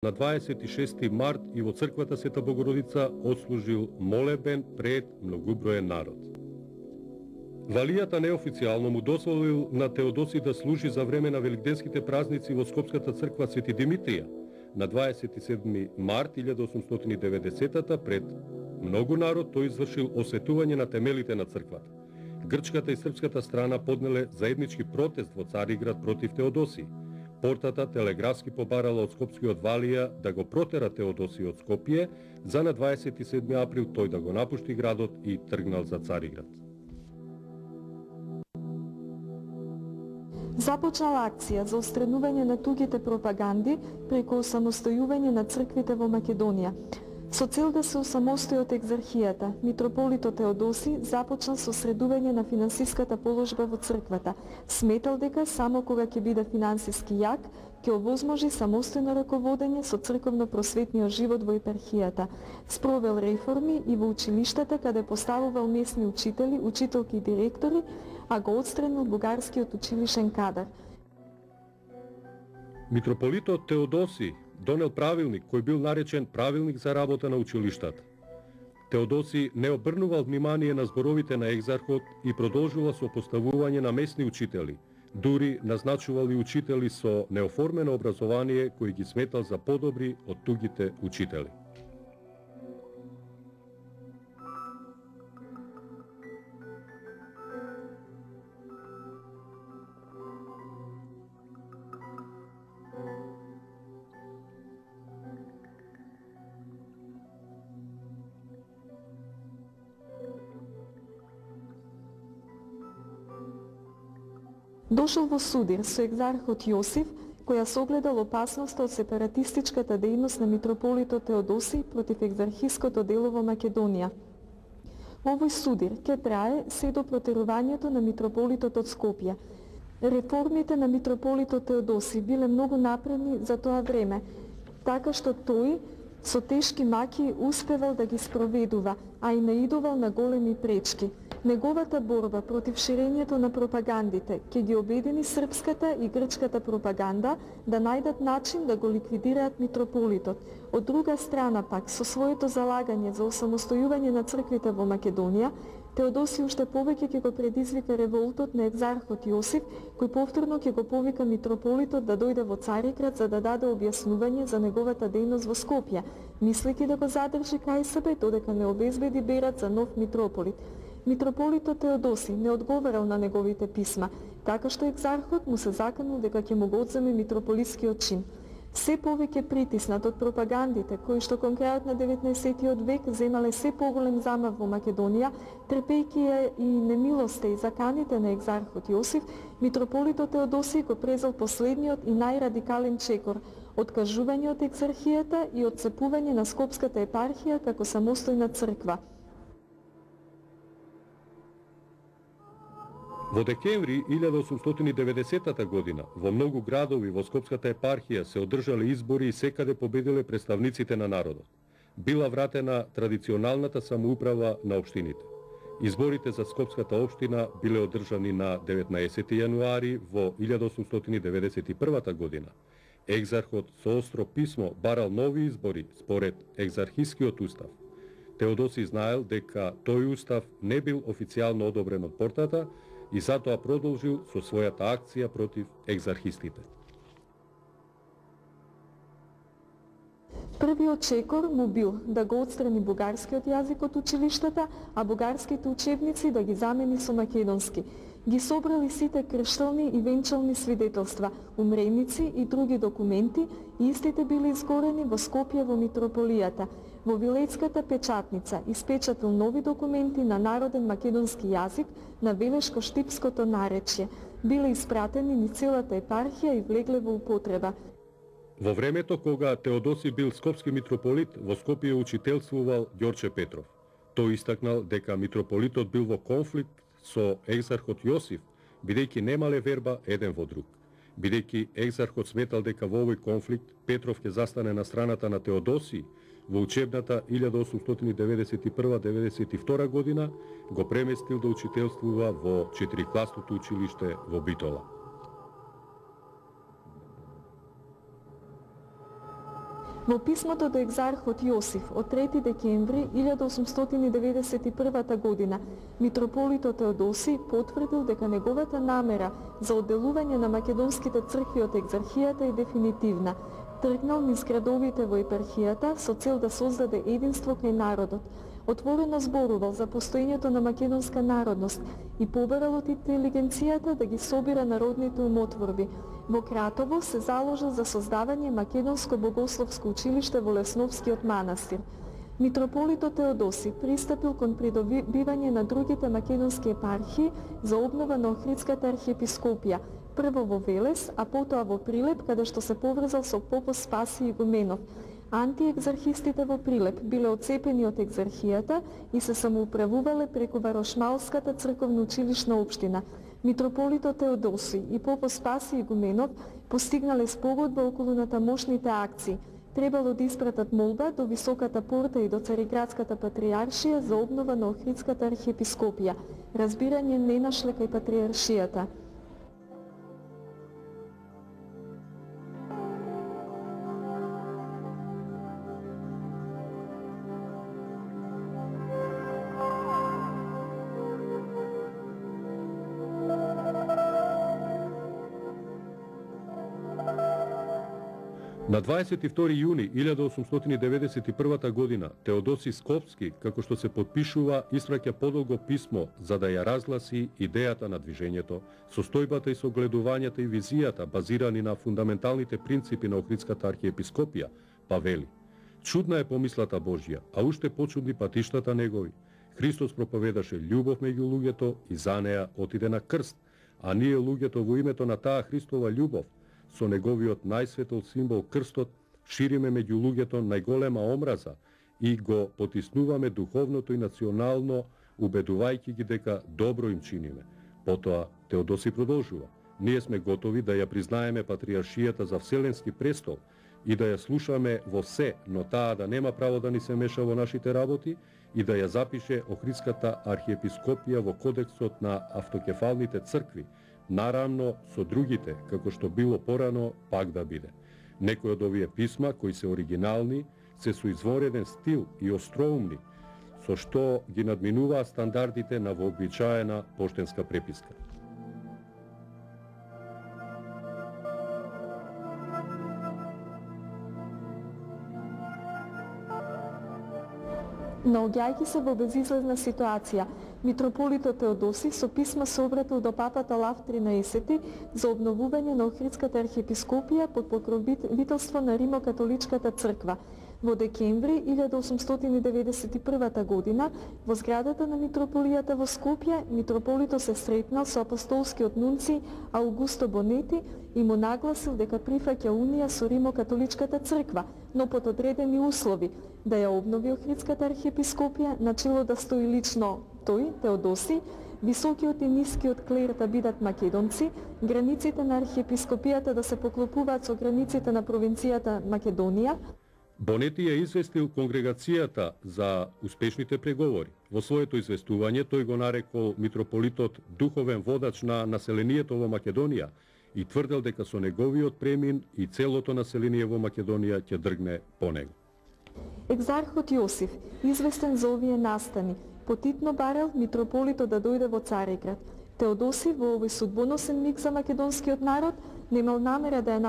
На 26. март и во црквата Света Богородица отслужил молебен пред многуброен народ. Валијата неофицијално му дозволил на Теодосий да служи за време на великденските празници во Скопската црква Свети Димитрија на 27. март 1890 пред многу народ тој извршил осветување на темелите на црквата. Грчката и српската страна поднеле заеднички протест во Цариград против Теодосий. Портата телеграфски побарала од скопскиот Валија да го протера Теодосий од Скопје, за на 27. април тој да го напушти градот и тргнал за Цариград. Започнала акција за отстранување на тугите пропаганди преку самостојување на црквите во Македонија. Со цел да се осамостои од екзархијата, митрополитот Теодосий започнал со средување на финансиската положба во црквата. Сметал дека само кога ќе биде финансиски јак, ќе овозможи самостојно раководење со црковно-просветниот живот во епархијата. Спровел реформи и во училиштата, каде поставувал местни учители, учителки и директори, а го отстранил бугарскиот училишен кадар. Митрополитот Теодосий донел правилник кој бил наречен Правилник за работа на училиштата. Теодосий не обрнувал внимание на зборовите на екзархот и продолжува со поставување на местни учители. Дури назначувал и учители со неоформено образование кои ги сметал за подобри од тугите учители. Дошол во судир со екзархот Јосиф, која согледал опасноста од сепаратистичката дејност на митрополитот Теодосий против екзархиското дело во Македонија. Овој судир ќе трае се до протерувањето на митрополитот од Скопје. Реформите на митрополитот Теодосий биле многу напредни за тоа време, така што тој со тешки маки успевал да ги спроведува, а и наидувал на големи пречки. Неговата борба против ширењето на пропагандите ќе ги обедини српската и грчката пропаганда да најдат начин да го ликвидираат митрополитот. Од друга страна пак, со своето залагање за осамостојување на црквите во Македонија, Теодосий уште повеќе ќе го предизвика револтот на екзархот Јосиф, кој повторно ќе го повика митрополитот да дојде во Цариград за да даде објаснување за неговата дејност во Скопје, мислејќи да го задржи кај себе додека не обезбеди берат за нов митрополит. Митрополитот Теодосий не одговарал на неговите писма, така што екзархот му се заканул дека ќе му го одземе митрополитскиот чин. Се повеќе притиснат од пропагандите, кои што кон крајот на 19. век земале се поголем замав во Македонија, трпејќи ја и немилоста и заканите на екзархот Јосиф, митрополитот Теодосий го презел последниот и најрадикален чекор – откажување од екзархијата и отцепување на Скопската епархија како самостојна црква. Во декември 1890 година во многу градови во Скопската епархија се одржале избори и секаде победиле представниците на народот. Била вратена традиционалната самоуправа на општините. Изборите за Скопската општина биле одржани на 19 јануари во 1891 година. Екзархот со остро писмо барал нови избори според екзархискиот устав. Теодосий знаел дека тој устав не бил официјално одобрен од портата и затоа продолжил со својата акција против екзархистите. Првиот чекор му бил да го отстрани бугарскиот јазик од училиштата, а бугарските учебници да ги замени со македонски. Ги собрали сите крштални и венчални свидетелства, умреници и други документи, и истите били изгорени во Скопје во митрополијата. Во Вилејската печатница испечатил нови документи на народен македонски јазик на велешко-штипското наречје. Биле испратени ни целата епархија и влегле во употреба. Во времето кога Теодосий бил скопски митрополит, во Скопје учителствувал Ѓорче Петров. Тој истакнал дека митрополитот бил во конфликт со екзархот Јосиф, бидејќи немале верба еден во друг. Бидејќи екзархот сметал дека во овој конфликт Петров ќе застане на страната на Теодосий, во учебната 1891-92 година го преместил да учителствува во 4-класното училиште во Битола. Во писмото до екзархот Јосиф од 3 декември 1891 година, митрополитот Теодосиј потврдил дека неговата намера за одделување на македонските цркви од екзархијата е дефинитивна. Тргнал низ градовите во епархијата со цел да создаде единство кај народот. Отворено зборувал за постоењето на македонска народност и побарал од интелигенцијата да ги собира народните умотворби. Во Кратово се заложил за создавање македонско богословско училиште во Лесновскиот манастир. Митрополитот Теодосиј пристапил кон придобивање на другите македонски епархии за обнова на Охридската архиепископија, прво во Велес, а потоа во Прилеп, каде што се поврзал со попот Спасиј Игуменов. Антиекзархистите во Прилеп биле отцепени од екзархијата и се самоуправувале преку Варошмалската црковна училишна општина. Митрополитот Теодосиј и попот Спасиј Игуменов постигнале спогодба околу натамошните акции. Требало да испратат молба до Високата порта и до Цариградската патриаршија за обнова на Охридската архиепископија. Разбирање не нашле кај патриаршијата. На 22 јуни 1891 година Теодосиј Скопски, како што се подпишува, испраќа подолго писмо за да ја разгласи идејата на движењето, состојбата и согледувањата и визијата базирани на фундаменталните принципи на Охридската архиепископија, па вели: чудна е помислата Божја, а уште почудни патиштата негови. Христос проповедаше љубов меѓу луѓето и за неа отиде на крст, а ние луѓето во името на таа Христова љубов со неговиот најсветол символ крстот шириме меѓу луѓето најголема омраза и го потиснуваме духовното и национално, убедувајќи ги дека добро им чиниме. Потоа Теодосиј продолжува: ние сме готови да ја признаеме патриаршијата за вселенски престол и да ја слушаме во се, но таа да нема право да ни се меша во нашите работи и да ја запише Охридската архиепископија во кодексот на автокефалните цркви, наравно со другите, како што било порано, пак да биде. Некои од овие писма, кои се оригинални, се со извореден стил и остроумни, со што ги надминуваат стандардите на вообичаена поштенска преписка. Наоѓајќи се во безизлезна ситуација, митрополитот Теодосиј со писма се обратил до папата Лав 13 за обновување на Охридската архиепископија под покровителство на Римокатоличката црква. Во декември 1891 година, во зградата на митрополијата во Скопје, митрополитот се сретнал со апостолскиот нунци Аугусто Бонети и му нагласил дека прифаќа унија со Римокатоличката црква, но под одредени услови, да ја обнови Охридската архиепископија, начело да стои лично тој, Теодосиј, високиот и нискиот клер да бидат македонци, границите на архиепископијата да се поклопуваат со границите на провинцијата Македонија. Бонети ја известил конгрегацијата за успешните преговори. Во своето известување тој го нарекол митрополитот духовен водач на населението во Македонија и тврдел дека со неговиот премин и целото население во Македонија ќе дргне по него. Екзархот Јосиф, известен за овие настани, потитно барал митрополитот да дојде во Цариград. Теодосиј во овој судбоносен миг за македонскиот народ немал намера да ја